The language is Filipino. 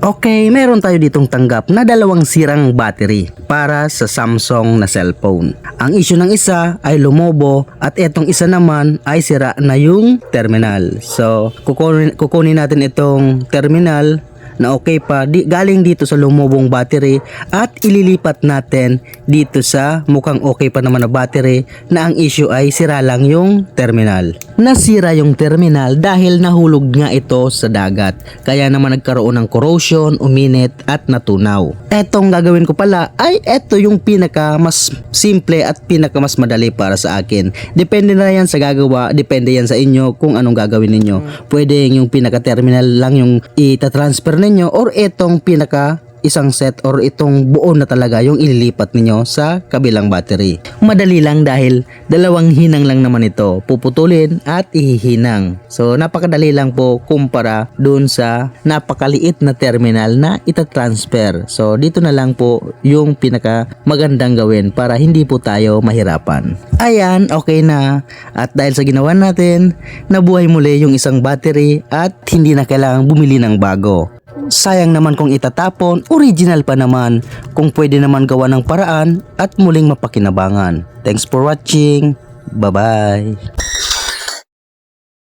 Okay, meron tayo ditong tanggap na dalawang sirang battery para sa Samsung na cellphone. Ang issue ng isa ay lumobo at etong isa naman ay sira na yung terminal. So, kukunin natin itong terminal na okay pa galing dito sa lumobong battery at ililipat natin dito sa mukhang okay pa naman na battery na ang issue ay sira lang yung terminal. Nasira yung terminal dahil nahulog nga ito sa dagat, kaya naman nagkaroon ng corrosion, uminit at natunaw. Etong gagawin ko pala ay eto yung pinaka mas simple at pinaka mas madali para sa akin. Depende na yan sa gagawa, depende yan sa inyo kung anong gagawin ninyo. Pwede yung pinaka terminal lang yung itatransfer ninyo or itong pinaka isang set or itong buo na talaga yung ililipat ninyo sa kabilang battery. Madali lang dahil dalawang hinang lang naman ito, puputulin at ihihinang. So napakadali lang po kumpara dun sa napakaliit na terminal na itatransfer. So dito na lang po yung pinaka magandang gawin para hindi po tayo mahirapan. Ayan, okay na. At dahil sa ginawa natin, nabuhay muli yung isang battery at hindi na kailangang bumili ng bago. Sayang naman kung itatapon, original pa naman, kung pwede naman gawa ng paraan at muling mapakinabangan. Thanks for watching. Bye-bye.